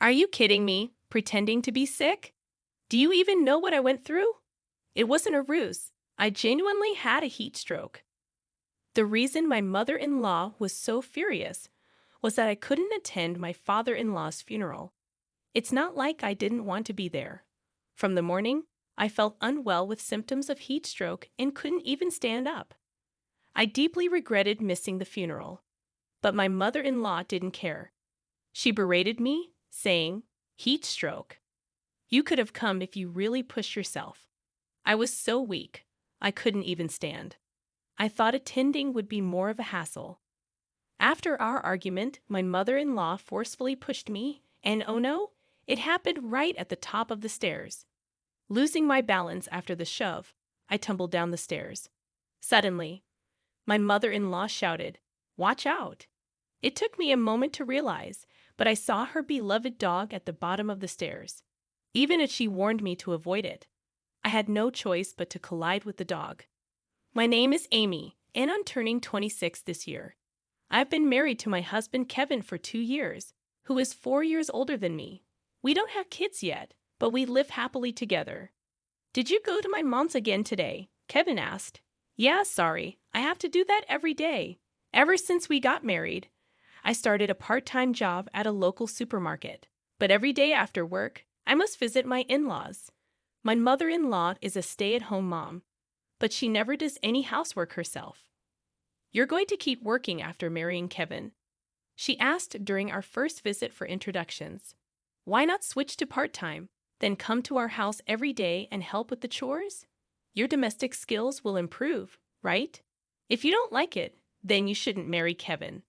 Are you kidding me? Pretending to be sick? Do you even know what I went through? It wasn't a ruse. I genuinely had a heat stroke. The reason my mother-in-law was so furious was that I couldn't attend my father-in-law's funeral. It's not like I didn't want to be there. From the morning, I felt unwell with symptoms of heat stroke and couldn't even stand up. I deeply regretted missing the funeral, but my mother-in-law didn't care. She berated me, saying, "Heat stroke. You could have come if you really pushed yourself." I was so weak, I couldn't even stand. I thought attending would be more of a hassle. After our argument, my mother-in-law forcefully pushed me, and oh no, it happened right at the top of the stairs. Losing my balance after the shove, I tumbled down the stairs. Suddenly, my mother-in-law shouted, "Watch out!" It took me a moment to realize, but I saw her beloved dog at the bottom of the stairs. Even if she warned me to avoid it, I had no choice but to collide with the dog. My name is Amy, and I'm turning 26 this year. I've been married to my husband Kevin for 2 years, who is 4 years older than me. We don't have kids yet, but we live happily together. "Did you go to my mom's again today?" Kevin asked. "Yeah, sorry. I have to do that every day. Ever since we got married, I started a part-time job at a local supermarket. But every day after work, I must visit my in-laws. My mother-in-law is a stay-at-home mom, but she never does any housework herself." "You're going to keep working after marrying Kevin?" she asked during our first visit for introductions. "Why not switch to part-time, then come to our house every day and help with the chores? Your domestic skills will improve, right? If you don't like it, then you shouldn't marry Kevin."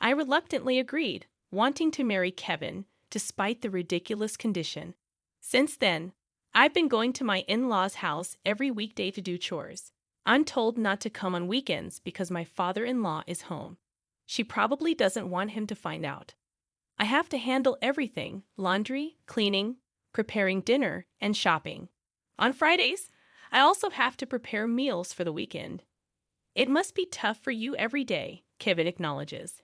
I reluctantly agreed, wanting to marry Kevin despite the ridiculous condition. Since then, I've been going to my in-laws' house every weekday to do chores. I'm told not to come on weekends because my father-in-law is home. She probably doesn't want him to find out. I have to handle everything: laundry, cleaning, preparing dinner, and shopping. On Fridays, I also have to prepare meals for the weekend. "It must be tough for you every day," Kevin acknowledges.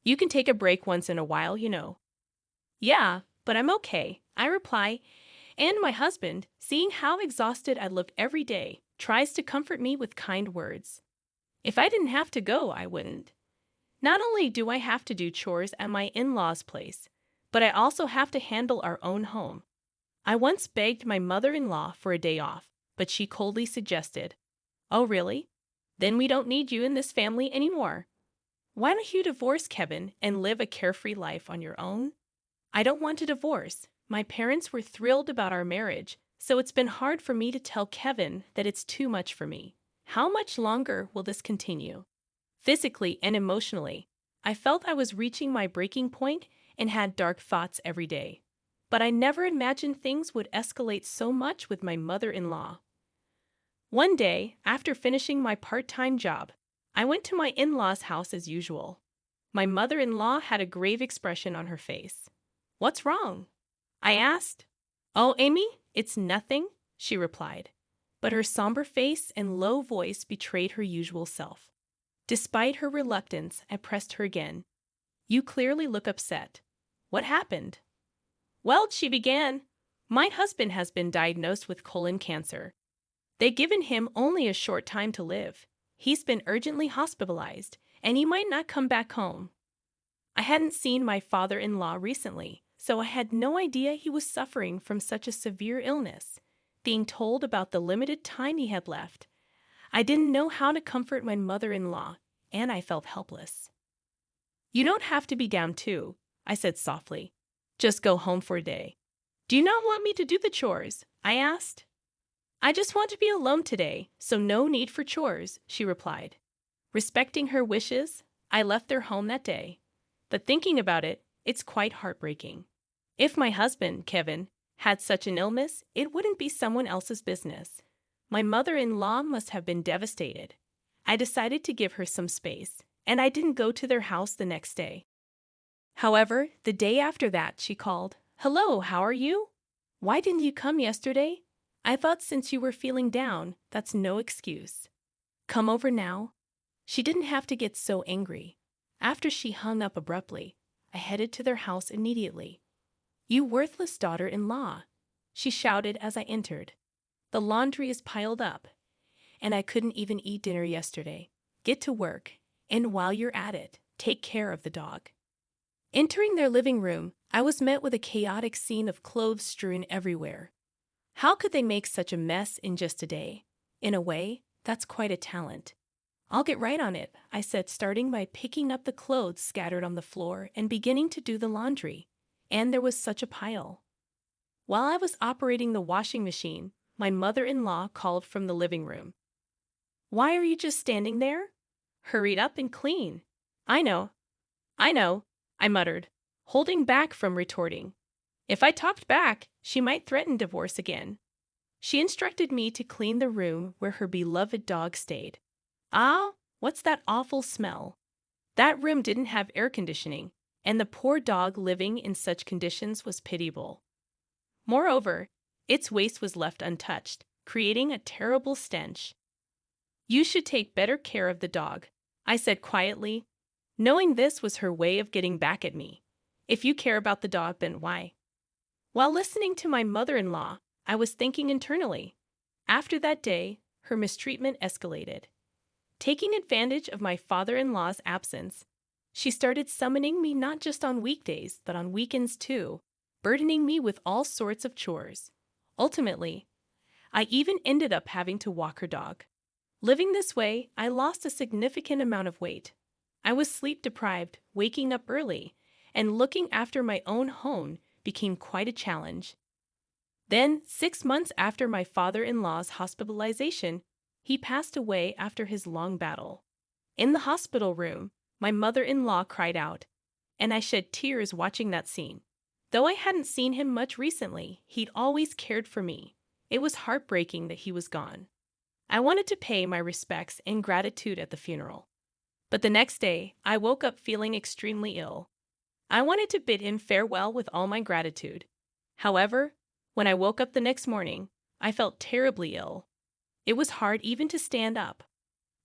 "You can take a break once in a while, you know." "Yeah, but I'm okay," I reply, and my husband, seeing how exhausted I look every day, tries to comfort me with kind words. If I didn't have to go, I wouldn't. Not only do I have to do chores at my in-laws' place, but I also have to handle our own home. I once begged my mother-in-law for a day off, but she coldly suggested, "Oh, really? Then we don't need you in this family anymore. Why don't you divorce Kevin and live a carefree life on your own?" I don't want a divorce. My parents were thrilled about our marriage, so it's been hard for me to tell Kevin that it's too much for me. How much longer will this continue? Physically and emotionally, I felt I was reaching my breaking point and had dark thoughts every day. But I never imagined things would escalate so much with my mother-in-law. One day, after finishing my part-time job, I went to my in-laws' house as usual. My mother-in-law had a grave expression on her face. "What's wrong?" I asked. "Oh, Amy, it's nothing," she replied. But her somber face and low voice betrayed her usual self. Despite her reluctance, I pressed her again. "You clearly look upset. What happened?" "Well," she began, "my husband has been diagnosed with colon cancer. They've given him only a short time to live. He's been urgently hospitalized, and he might not come back home." I hadn't seen my father-in-law recently, so I had no idea he was suffering from such a severe illness. Being told about the limited time he had left, I didn't know how to comfort my mother-in-law, and I felt helpless. "You don't have to be down too," I said softly. "Just go home for a day." "Do you not want me to do the chores?" I asked. "I just want to be alone today, so no need for chores," she replied. Respecting her wishes, I left their home that day. But thinking about it, it's quite heartbreaking. If my husband, Kevin, had such an illness, it wouldn't be someone else's business. My mother-in-law must have been devastated. I decided to give her some space, and I didn't go to their house the next day. However, the day after that, she called. "Hello, how are you? Why didn't you come yesterday? I thought since you were feeling down, that's no excuse. Come over now." She didn't have to get so angry. After she hung up abruptly, I headed to their house immediately. "You worthless daughter-in-law," she shouted as I entered. "The laundry is piled up, and I couldn't even eat dinner yesterday. Get to work, and while you're at it, take care of the dog." Entering their living room, I was met with a chaotic scene of clothes strewn everywhere. How could they make such a mess in just a day? In a way, that's quite a talent. "I'll get right on it," I said, starting by picking up the clothes scattered on the floor and beginning to do the laundry. And there was such a pile. While I was operating the washing machine, my mother-in-law called from the living room. "Why are you just standing there? Hurry up and clean." I know, I muttered, holding back from retorting. If I talked back, she might threaten divorce again. She instructed me to clean the room where her beloved dog stayed. Ah, what's that awful smell? That room didn't have air conditioning, and the poor dog living in such conditions was pitiable. Moreover, its waste was left untouched, creating a terrible stench. "You should take better care of the dog," I said quietly, knowing this was her way of getting back at me. "If you care about the dog, then why?" While listening to my mother-in-law, I was thinking internally. After that day, her mistreatment escalated. Taking advantage of my father-in-law's absence, she started summoning me not just on weekdays, but on weekends too, burdening me with all sorts of chores. Ultimately, I even ended up having to walk her dog. Living this way, I lost a significant amount of weight. I was sleep-deprived, waking up early, and looking after my own home became quite a challenge. Then, 6 months after my father-in-law's hospitalization, he passed away after his long battle. In the hospital room, my mother-in-law cried out, and I shed tears watching that scene. Though I hadn't seen him much recently, he'd always cared for me. It was heartbreaking that he was gone. I wanted to pay my respects and gratitude at the funeral. But the next day, I woke up feeling extremely ill. I wanted to bid him farewell with all my gratitude. However, when I woke up the next morning, I felt terribly ill. It was hard even to stand up.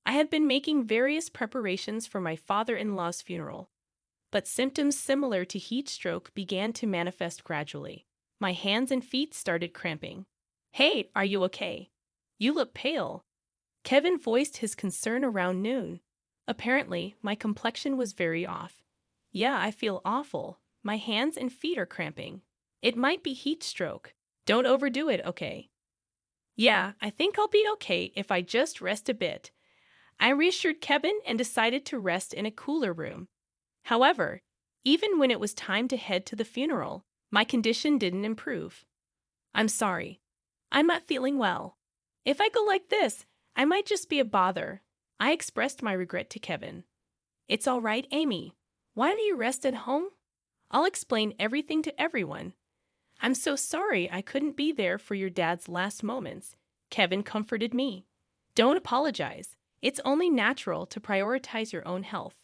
I had been making various preparations for my father-in-law's funeral, but symptoms similar to heat stroke began to manifest gradually. My hands and feet started cramping. "Hey, are you okay? You look pale." Kevin voiced his concern around noon. Apparently, my complexion was very off. "Yeah, I feel awful. My hands and feet are cramping. It might be heat stroke. Don't overdo it, okay?" "Yeah, I think I'll be okay if I just rest a bit." I reassured Kevin and decided to rest in a cooler room. However, even when it was time to head to the funeral, my condition didn't improve. "I'm sorry. I'm not feeling well. If I go like this, I might just be a bother." I expressed my regret to Kevin. "It's all right, Amy. Why don't you rest at home? I'll explain everything to everyone." "I'm so sorry I couldn't be there for your dad's last moments," Kevin comforted me. "Don't apologize. It's only natural to prioritize your own health.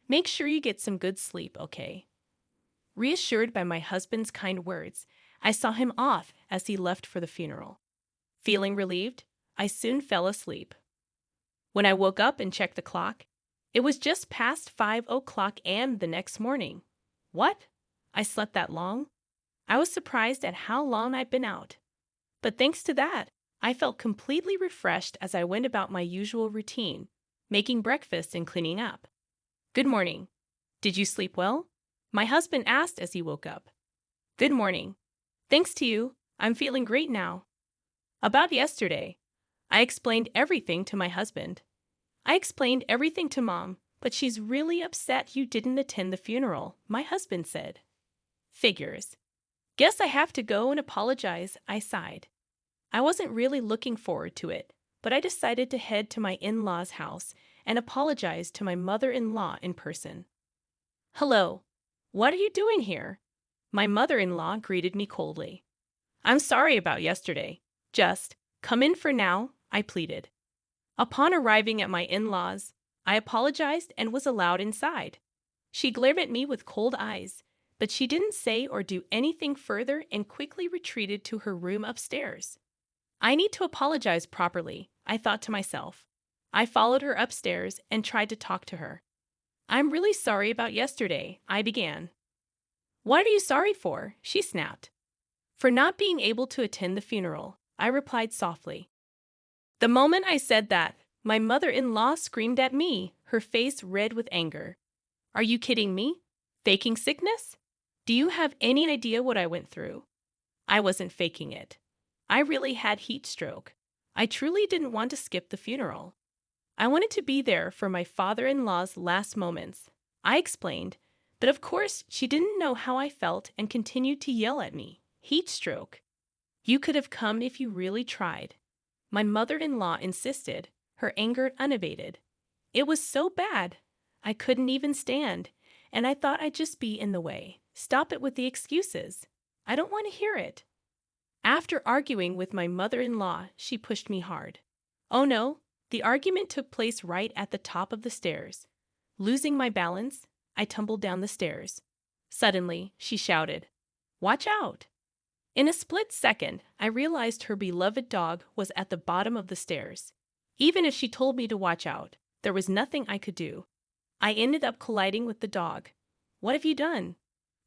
Make sure you get some good sleep, okay?" Reassured by my husband's kind words, I saw him off as he left for the funeral. Feeling relieved, I soon fell asleep. When I woke up and checked the clock, it was just past 5 o'clock a.m. the next morning. What? I slept that long? I was surprised at how long I'd been out. But thanks to that, I felt completely refreshed as I went about my usual routine, making breakfast and cleaning up. "Good morning. Did you sleep well?" my husband asked as he woke up. "Good morning. Thanks to you, I'm feeling great now." About yesterday, I explained everything to my husband. "I explained everything to Mom, but she's really upset you didn't attend the funeral," my husband said. "Figures. Guess I have to go and apologize," I sighed. I wasn't really looking forward to it, but I decided to head to my in-laws' house and apologize to my mother-in-law in person. "Hello. What are you doing here?" My mother-in-law greeted me coldly. "I'm sorry about yesterday. Just come in for now," I pleaded. Upon arriving at my in-laws, I apologized and was allowed inside. She glared at me with cold eyes, but she didn't say or do anything further and quickly retreated to her room upstairs. I need to apologize properly, I thought to myself. I followed her upstairs and tried to talk to her. "I'm really sorry about yesterday," I began. What are you sorry for? She snapped. For not being able to attend the funeral, I replied softly. The moment I said that, my mother-in-law screamed at me, her face red with anger. Are you kidding me? Faking sickness? Do you have any idea what I went through? I wasn't faking it. I really had heat stroke. I truly didn't want to skip the funeral. I wanted to be there for my father-in-law's last moments. I explained, but of course she didn't know how I felt and continued to yell at me. Heat stroke. You could have come if you really tried. My mother-in-law insisted, her anger unabated. It was so bad. I couldn't even stand, and I thought I'd just be in the way. Stop it with the excuses. I don't want to hear it. After arguing with my mother-in-law, she pushed me hard. Oh no, the argument took place right at the top of the stairs. Losing my balance, I tumbled down the stairs. Suddenly, she shouted, "Watch out!" In a split second, I realized her beloved dog was at the bottom of the stairs. Even if she told me to watch out, there was nothing I could do. I ended up colliding with the dog. What have you done?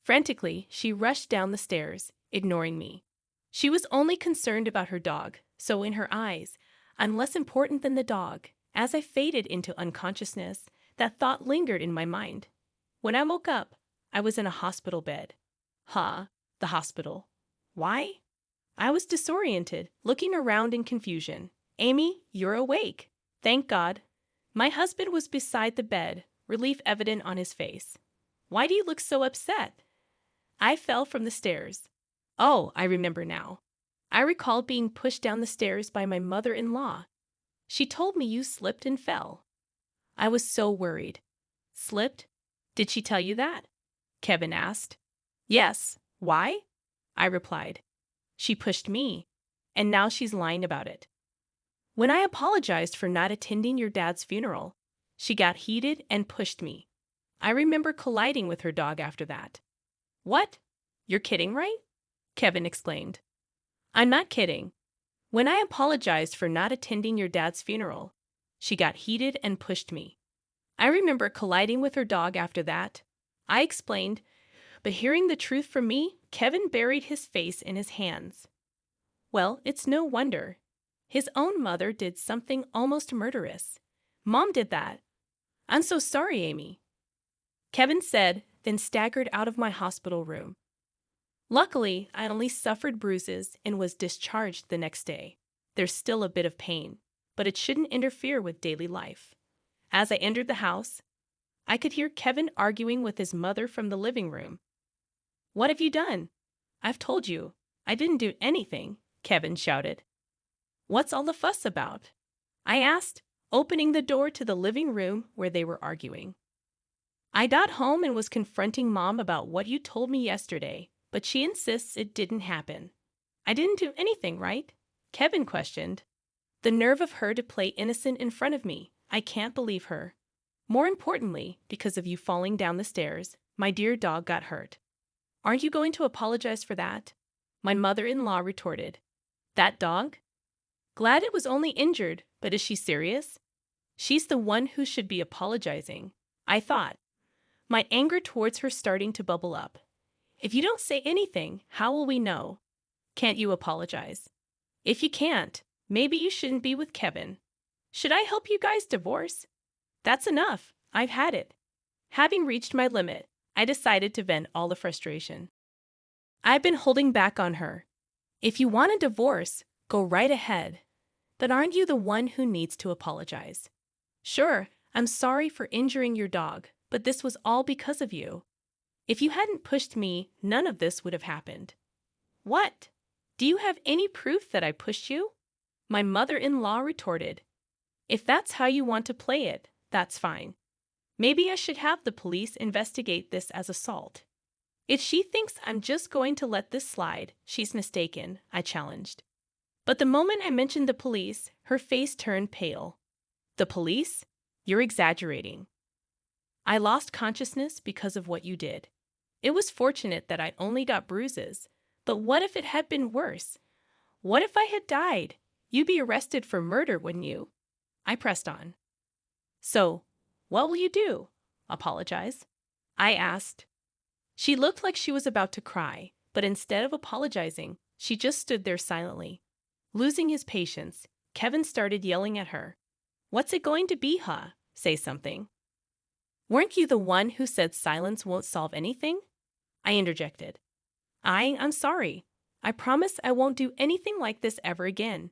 Frantically, she rushed down the stairs, ignoring me. She was only concerned about her dog, so in her eyes, I'm less important than the dog. As I faded into unconsciousness, that thought lingered in my mind. When I woke up, I was in a hospital bed. The hospital. Why? I was disoriented, looking around in confusion. Amy, you're awake. Thank God. My husband was beside the bed, relief evident on his face. Why do you look so upset? I fell from the stairs. Oh, I remember now. I recalled being pushed down the stairs by my mother-in-law. She told me you slipped and fell. I was so worried. Slipped? Did she tell you that? Kevin asked. Yes. Why? I replied. She pushed me, and now she's lying about it. When I apologized for not attending your dad's funeral, she got heated and pushed me. I remember colliding with her dog after that. What? You're kidding, right? Kevin exclaimed. I'm not kidding. When I apologized for not attending your dad's funeral, she got heated and pushed me. I remember colliding with her dog after that. I explained, but hearing the truth from me, Kevin buried his face in his hands. Well, it's no wonder. His own mother did something almost murderous. Mom did that. I'm so sorry, Amy. Kevin said, then staggered out of my hospital room. Luckily, I only suffered bruises and was discharged the next day. There's still a bit of pain, but it shouldn't interfere with daily life. As I entered the house, I could hear Kevin arguing with his mother from the living room. What have you done? I've told you. I didn't do anything, Kevin shouted. What's all the fuss about? I asked, opening the door to the living room where they were arguing. I got home and was confronting Mom about what you told me yesterday, but she insists it didn't happen. I didn't do anything, right? Kevin questioned. The nerve of her to play innocent in front of me. I can't believe her. More importantly, because of you falling down the stairs, my dear dog got hurt. Aren't you going to apologize for that? My mother-in-law retorted. That dog? Glad it was only injured, but is she serious? She's the one who should be apologizing, I thought, my anger towards her starting to bubble up. If you don't say anything, how will we know? Can't you apologize? If you can't, maybe you shouldn't be with Kevin. Should I help you guys divorce? That's enough. I've had it. Having reached my limit, I decided to vent all the frustration. I've been holding back on her. If you want a divorce, go right ahead. But aren't you the one who needs to apologize? Sure, I'm sorry for injuring your dog, but this was all because of you. If you hadn't pushed me, none of this would have happened. What? Do you have any proof that I pushed you? My mother-in-law retorted. If that's how you want to play it, that's fine. Maybe I should have the police investigate this as assault. If she thinks I'm just going to let this slide, she's mistaken, I challenged. But the moment I mentioned the police, her face turned pale. The police? You're exaggerating. I lost consciousness because of what you did. It was fortunate that I only got bruises, but what if it had been worse? What if I had died? You'd be arrested for murder, wouldn't you? I pressed on. So, what will you do? Apologize? I asked. She looked like she was about to cry, but instead of apologizing, she just stood there silently. Losing his patience, Kevin started yelling at her. "What's it going to be, huh? Say something." "Weren't you the one who said silence won't solve anything?" I interjected. I'm sorry. I promise I won't do anything like this ever again.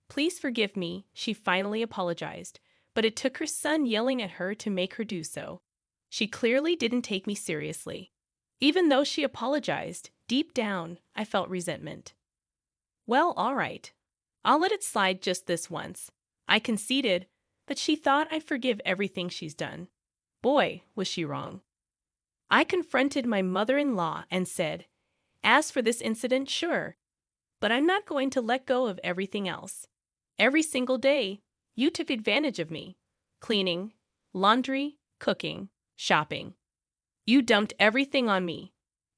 Please forgive me," she finally apologized, but it took her son yelling at her to make her do so. She clearly didn't take me seriously. Even though she apologized, deep down, I felt resentment. "Well, all right. I'll let it slide just this once." I conceded, but she thought I'd forgive everything she's done. Boy, was she wrong. I confronted my mother-in-law and said, "As for this incident, sure, but I'm not going to let go of everything else. Every single day, you took advantage of me. Cleaning, laundry, cooking, shopping. You dumped everything on me.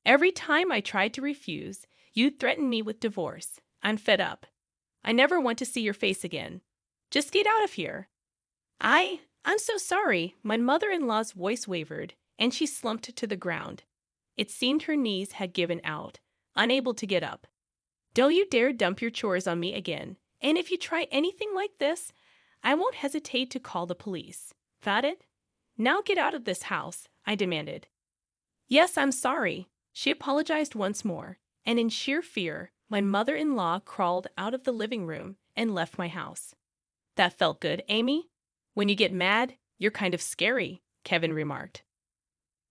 Every time I tried to refuse, you threatened me with divorce. I'm fed up. I never want to see your face again. Just get out of here." I'm so sorry." My mother-in-law's voice wavered, and she slumped to the ground. It seemed her knees had given out, unable to get up. "Don't you dare dump your chores on me again. And if you try anything like this, I won't hesitate to call the police. Got it? Now get out of this house," I demanded. "Yes, I'm sorry." She apologized once more, and in sheer fear, my mother-in-law crawled out of the living room and left my house. "That felt good, Amy? When you get mad, you're kind of scary," Kevin remarked.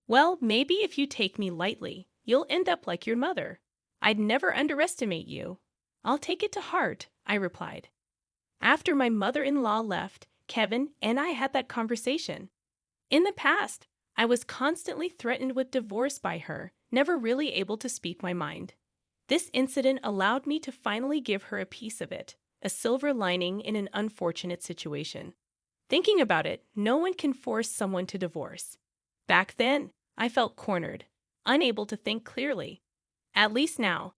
"Well, maybe if you take me lightly, you'll end up like your mother. I'd never underestimate you." "I'll take it to heart," I replied. After my mother-in-law left, Kevin and I had that conversation. In the past, I was constantly threatened with divorce by her, never really able to speak my mind. This incident allowed me to finally give her a piece of it, a silver lining in an unfortunate situation. Thinking about it, no one can force someone to divorce. Back then, I felt cornered, unable to think clearly. At least now,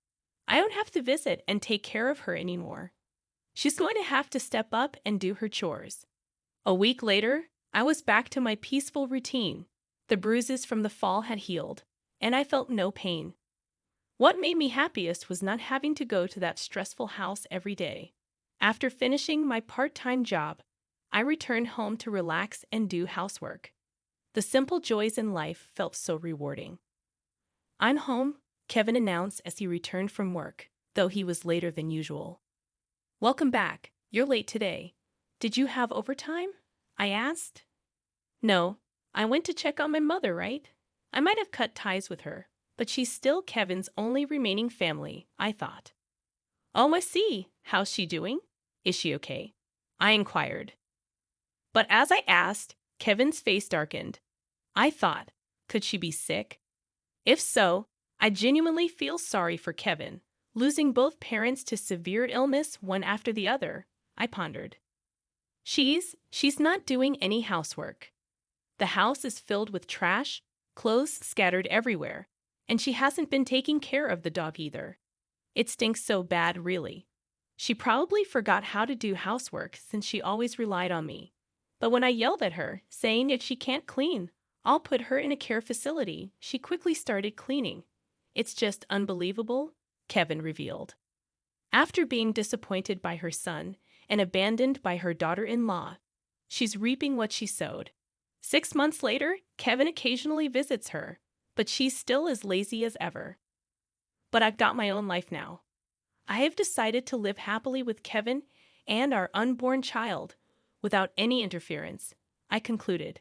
I don't have to visit and take care of her anymore. She's going to have to step up and do her chores. A week later, I was back to my peaceful routine. The bruises from the fall had healed, and I felt no pain. What made me happiest was not having to go to that stressful house every day. After finishing my part-time job, I returned home to relax and do housework. The simple joys in life felt so rewarding. "I'm home," Kevin announced as he returned from work, though he was later than usual. "Welcome back. You're late today. Did you have overtime?" I asked. "No, I went to check on my mother, right? I might have cut ties with her, but she's still Kevin's only remaining family," I thought. "Oh, I see. How's she doing? Is she okay?" I inquired. But as I asked, Kevin's face darkened. I thought, could she be sick? If so, I genuinely feel sorry for Kevin, losing both parents to severe illness one after the other, I pondered. She's not doing any housework. The house is filled with trash, clothes scattered everywhere, and she hasn't been taking care of the dog either. It stinks so bad, really. She probably forgot how to do housework since she always relied on me. But when I yelled at her, saying if she can't clean, I'll put her in a care facility, she quickly started cleaning. It's just unbelievable, Kevin revealed. After being disappointed by her son and abandoned by her daughter-in-law, she's reaping what she sowed. 6 months later, Kevin occasionally visits her, but she's still as lazy as ever. But I've got my own life now. I have decided to live happily with Kevin and our unborn child without any interference, I concluded.